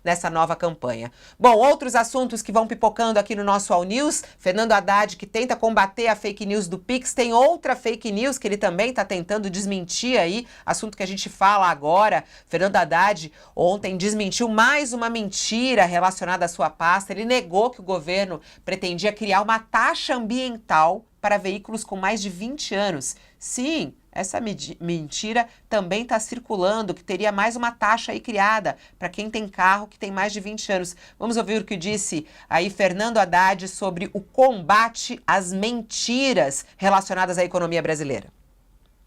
nessa nova campanha. Bom, outros assuntos que vão pipocando aqui no nosso All News, Fernando Haddad, que tenta combater a fake news do Pix, tem outra fake news que ele também está tentando desmentir aí, assunto que a gente fala agora. Fernando Haddad ontem desmentiu mais uma mentira relacionada à sua pasta. Ele negou que o governo pretendia criar uma taxa ambiental para veículos com mais de 20 anos. Sim, essa mentira também está circulando, que teria mais uma taxa aí criada para quem tem carro que tem mais de 20 anos. Vamos ouvir o que disse aí Fernando Haddad sobre o combate às mentiras relacionadas à economia brasileira.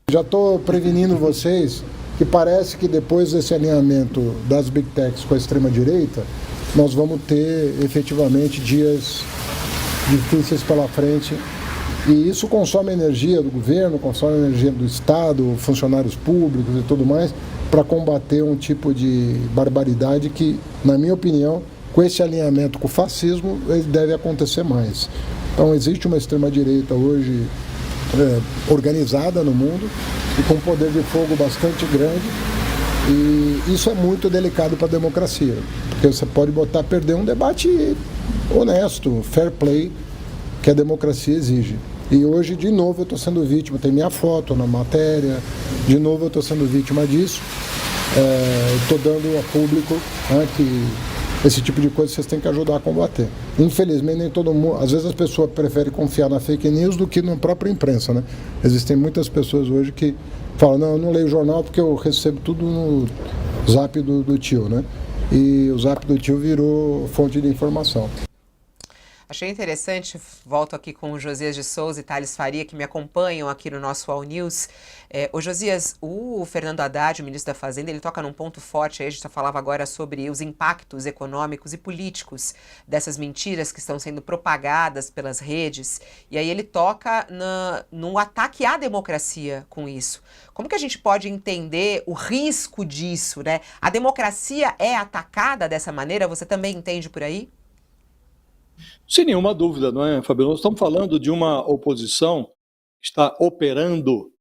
Já estou prevenindo vocês que parece que depois desse alinhamento das Big Techs com a extrema-direita, nós vamos ter efetivamente dias difíceis pela frente. E isso consome energia do governo, consome energia do Estado, funcionários públicos e tudo mais, para combater um tipo de barbaridade que, na minha opinião, com esse alinhamento com o fascismo, ele deve acontecer mais. Então, existe uma extrema-direita hoje organizada no mundo e com poder de fogo bastante grande. E isso é muito delicado para a democracia, porque você pode perder um debate honesto, fair play, que a democracia exige. E hoje, de novo, eu estou sendo vítima, tem minha foto na matéria, de novo eu estou sendo vítima disso. Estou dando a público que esse tipo de coisa vocês têm que ajudar a combater. Infelizmente, nem todo mundo, às vezes as pessoas preferem confiar na fake news do que na própria imprensa, né? Existem muitas pessoas hoje que falam, não, eu não leio jornal porque eu recebo tudo no zap do tio, né? E o zap do tio virou fonte de informação. Achei interessante, volto aqui com o Josias de Souza e Thales Faria, que me acompanham aqui no nosso All News. Ô Josias, o Fernando Haddad, o ministro da Fazenda, ele toca num ponto forte, aí a gente já falava agora sobre os impactos econômicos e políticos dessas mentiras que estão sendo propagadas pelas redes, e aí ele toca no ataque à democracia com isso. Como que a gente pode entender o risco disso, né? A democracia é atacada dessa maneira? Você também entende por aí? Sem nenhuma dúvida, não é, Fabio? Nós estamos falando de uma oposição que está operando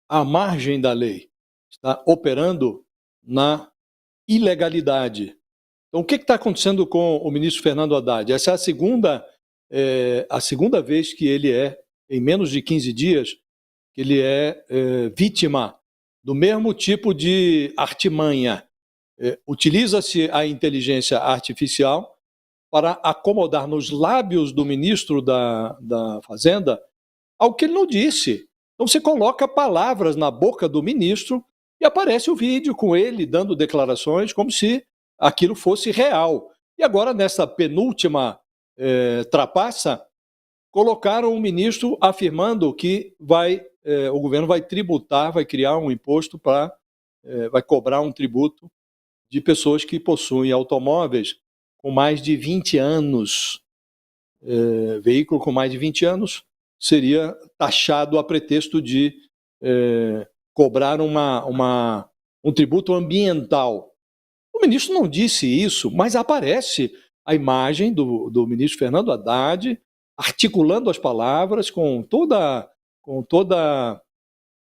à margem da lei, está operando na ilegalidade. Então, o que está acontecendo com o ministro Fernando Haddad? Essa é a segunda vez que ele em menos de 15 dias, que ele é vítima do mesmo tipo de artimanha. Utiliza-se a inteligência artificial para acomodar nos lábios do ministro da Fazenda algo que ele não disse. Então você coloca palavras na boca do ministro e aparece o vídeo com ele dando declarações como se aquilo fosse real. E agora, nessa penúltima trapaça, colocaram o ministro afirmando que o governo vai tributar, vai criar um imposto vai cobrar um tributo de pessoas que possuem automóveis com mais de 20 anos. Veículo com mais de 20 anos seria taxado a pretexto de cobrar um tributo ambiental. O ministro não disse isso, mas aparece a imagem do ministro Fernando Haddad articulando as palavras com toda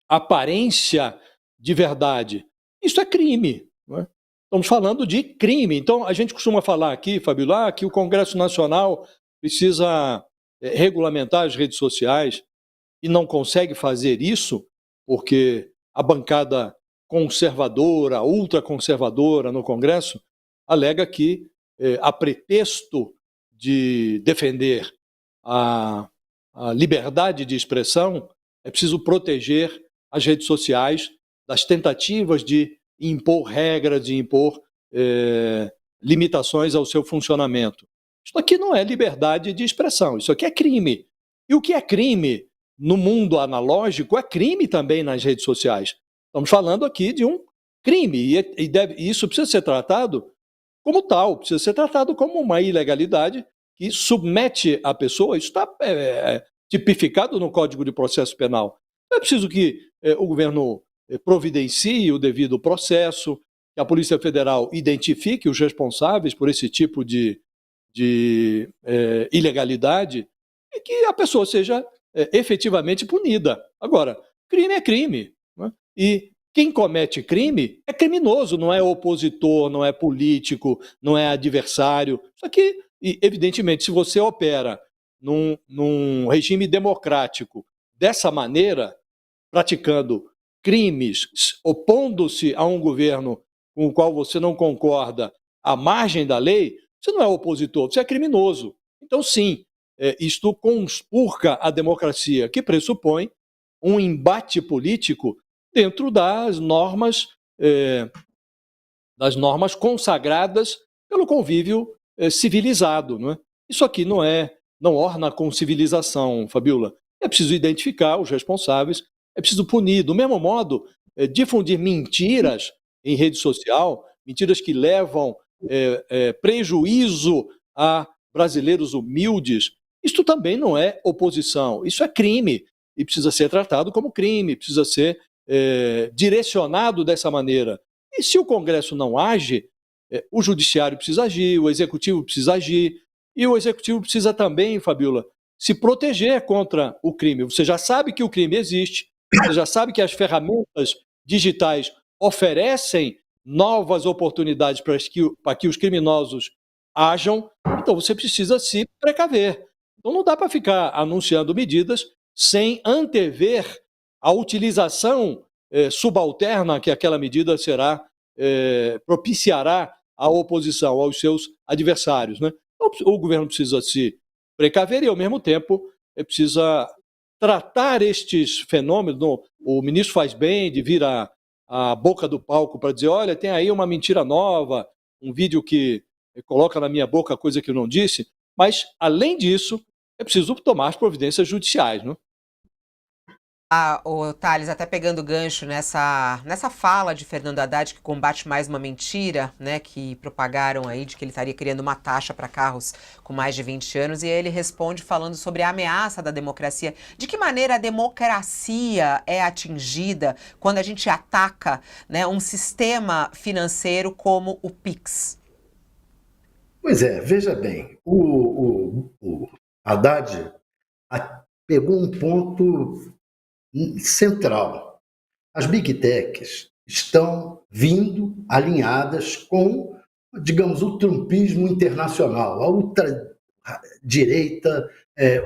aparência de verdade. Isso é crime, não é? Estamos falando de crime. Então, a gente costuma falar aqui, Fabio, que o Congresso Nacional precisa regulamentar as redes sociais e não consegue fazer isso porque a bancada conservadora, ultraconservadora no Congresso alega que, a pretexto de defender a liberdade de expressão, é preciso proteger as redes sociais das tentativas de impor regras, de impor limitações ao seu funcionamento. Isso aqui não é liberdade de expressão, isso aqui é crime. E o que é crime no mundo analógico é crime também nas redes sociais. Estamos falando aqui de um crime e isso precisa ser tratado como tal, precisa ser tratado como uma ilegalidade que submete a pessoa. Isso está tipificado no Código de Processo Penal. Não é preciso que o governo providencie o devido processo, que a Polícia Federal identifique os responsáveis por esse tipo de ilegalidade e que a pessoa seja efetivamente punida. Agora, crime é crime, né? E quem comete crime é criminoso, não é opositor, não é político, não é adversário. Isso aqui, evidentemente, se você opera num regime democrático dessa maneira, praticando crimes, opondo-se a um governo com o qual você não concorda à margem da lei, você não é opositor, você é criminoso. Então, sim, isto conspurca a democracia, que pressupõe um embate político dentro das normas consagradas pelo convívio civilizado. Não é? Isso aqui não orna com civilização, Fabiola. É preciso identificar os responsáveis, é preciso punir. Do mesmo modo, difundir mentiras em rede social, mentiras que levam prejuízo a brasileiros humildes, isto também não é oposição, isso é crime e precisa ser tratado como crime, precisa ser direcionado dessa maneira. E se o Congresso não age, o Judiciário precisa agir, o Executivo precisa agir, e o Executivo precisa também, Fabiola, se proteger contra o crime. Você já sabe que o crime existe, você já sabe que as ferramentas digitais oferecem novas oportunidades para que os criminosos ajam, então você precisa se precaver. Então não dá para ficar anunciando medidas sem antever a utilização subalterna que aquela medida propiciará à oposição, aos seus adversários. Né? Então, o governo precisa se precaver e, ao mesmo tempo, precisa tratar estes fenômenos. O ministro faz bem de vir à boca do palco para dizer, olha, tem aí uma mentira nova, um vídeo que coloca na minha boca coisa que eu não disse, mas, além disso, é preciso tomar as providências judiciais, não? O Thales, até pegando gancho nessa fala de Fernando Haddad, que combate mais uma mentira, né, que propagaram aí de que ele estaria criando uma taxa para carros com mais de 20 anos, e ele responde falando sobre a ameaça da democracia. De que maneira a democracia é atingida quando a gente ataca, né, um sistema financeiro como o Pix? Pois é, veja bem, o Haddad pegou um ponto central. As Big Techs estão vindo alinhadas com, digamos, o trumpismo internacional, a ultradireita,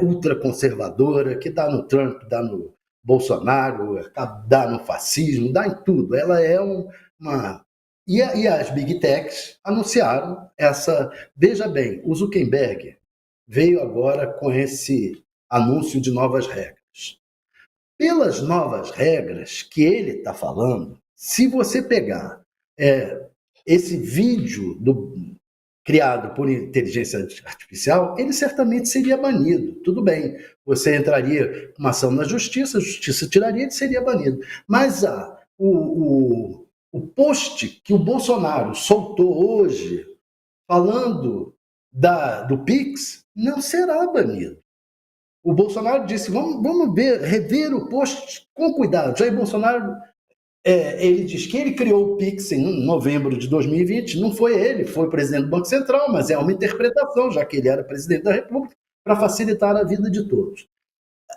ultraconservadora, que dá no Trump, dá no Bolsonaro, dá no fascismo, dá em tudo. Ela é uma... E as Big Techs anunciaram essa... Veja bem, o Zuckerberg veio agora com esse anúncio de novas regras. Pelas novas regras que ele está falando, se você pegar esse vídeo criado por inteligência artificial, ele certamente seria banido. Tudo bem, você entraria com uma ação na justiça, a justiça tiraria, ele seria banido. Mas o post que o Bolsonaro soltou hoje, falando do Pix, não será banido. O Bolsonaro disse, vamos rever o post com cuidado. Jair Bolsonaro, ele diz que ele criou o Pix em novembro de 2020, não foi ele, foi o presidente do Banco Central, mas é uma interpretação, já que ele era presidente da República, para facilitar a vida de todos.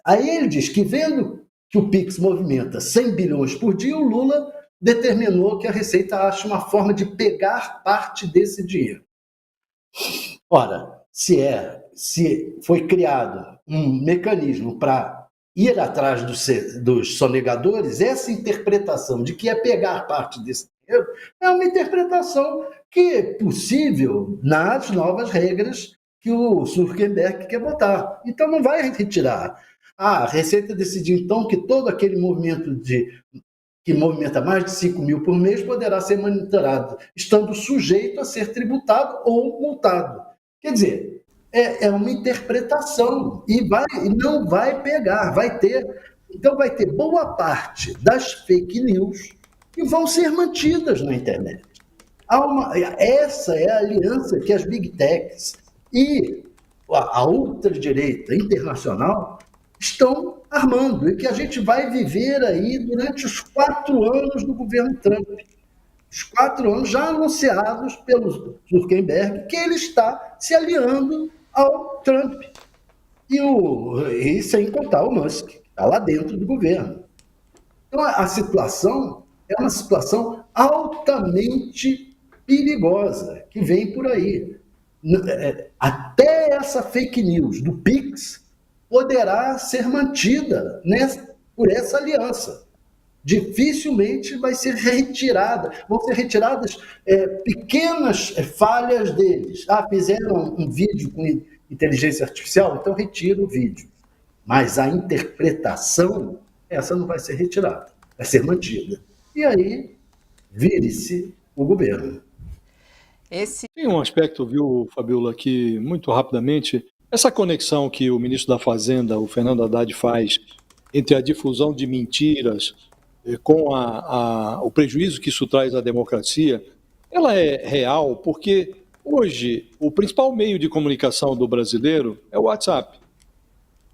Aí ele diz que, vendo que o Pix movimenta 100 bilhões por dia, o Lula determinou que a Receita ache uma forma de pegar parte desse dinheiro. Ora, se foi criado um mecanismo para ir atrás dos sonegadores, essa interpretação de que é pegar parte desse dinheiro é uma interpretação que é possível nas novas regras que o Zuckerberg quer botar. Então não vai retirar. A Receita decidiu então que todo aquele movimento que movimenta mais de 5 mil por mês poderá ser monitorado, estando sujeito a ser tributado ou multado. Quer dizer, é uma interpretação e não vai pegar, vai ter boa parte das fake news que vão ser mantidas na internet. Essa é a aliança que as Big Techs e a ultradireita internacional estão armando e que a gente vai viver aí durante os 4 anos do governo Trump. Os 4 anos já anunciados pelo Zuckerberg que ele está se aliando ao Trump. E sem contar o Musk, que está lá dentro do governo. Então, a situação É uma situação altamente perigosa que vem por aí. Até essa fake news do Pix poderá ser mantida por essa aliança. Dificilmente vai ser retirada. Vão ser retiradas pequenas falhas deles. Fizeram um vídeo com inteligência artificial, então retira o vídeo. Mas a interpretação, essa não vai ser retirada, vai ser mantida. E aí, vire-se o governo. Tem um aspecto, viu, Fabiola, que muito rapidamente, essa conexão que o ministro da Fazenda, o Fernando Haddad, faz entre a difusão de mentiras com o prejuízo que isso traz à democracia, ela é real porque hoje o principal meio de comunicação do brasileiro é o WhatsApp.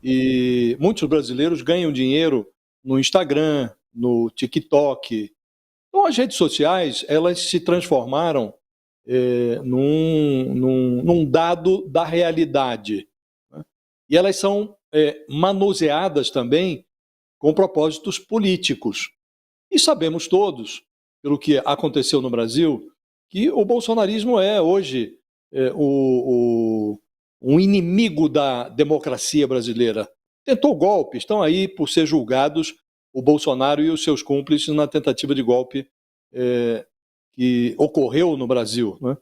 E muitos brasileiros ganham dinheiro no Instagram, no TikTok. Então as redes sociais, elas se transformaram num dado da realidade, né? E elas são manuseadas também com propósitos políticos. E sabemos todos, pelo que aconteceu no Brasil, que o bolsonarismo é hoje um inimigo da democracia brasileira. Tentou golpe, estão aí por ser julgados o Bolsonaro e os seus cúmplices na tentativa de golpe que ocorreu no Brasil, né?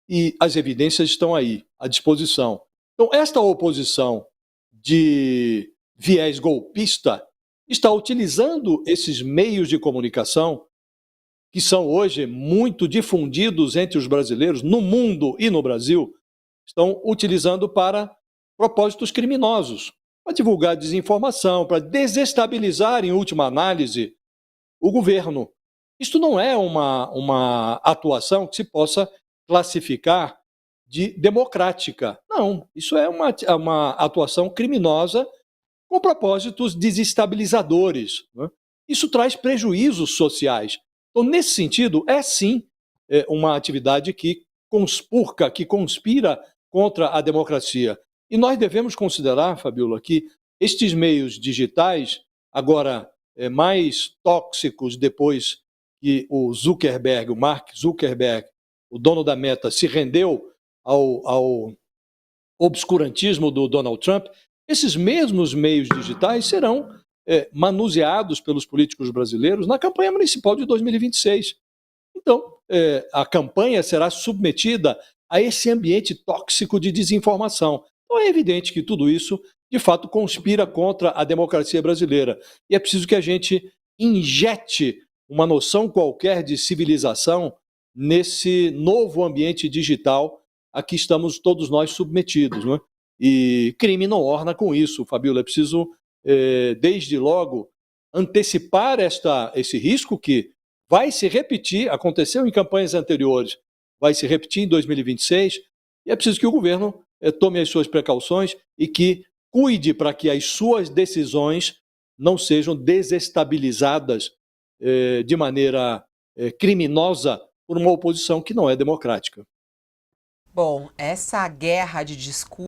E as evidências estão aí, à disposição. Então, esta oposição de viés golpista está utilizando esses meios de comunicação, que são hoje muito difundidos entre os brasileiros, no mundo e no Brasil, estão utilizando para propósitos criminosos, para divulgar desinformação, para desestabilizar, em última análise, o governo. Isto não é uma atuação que se possa classificar de democrática. Não, isso é uma atuação criminosa com propósitos desestabilizadores, né? Isso traz prejuízos sociais. Então, nesse sentido, é sim uma atividade que conspurca, que conspira contra a democracia. E nós devemos considerar, Fabiola, que estes meios digitais, agora mais tóxicos depois que o Zuckerberg, o Mark Zuckerberg, o dono da Meta, se rendeu ao obscurantismo do Donald Trump, esses mesmos meios digitais serão manuseados pelos políticos brasileiros na campanha municipal de 2026. Então, a campanha será submetida a esse ambiente tóxico de desinformação. Então, é evidente que tudo isso, de fato, conspira contra a democracia brasileira. E é preciso que a gente injete uma noção qualquer de civilização nesse novo ambiente digital a que estamos todos nós submetidos, não é? E crime não orna com isso, Fabiola. É preciso, desde logo, antecipar esse risco que vai se repetir, aconteceu em campanhas anteriores, vai se repetir em 2026, e é preciso que o governo tome as suas precauções e que cuide para que as suas decisões não sejam desestabilizadas de maneira criminosa por uma oposição que não é democrática. Bom, essa guerra de discurso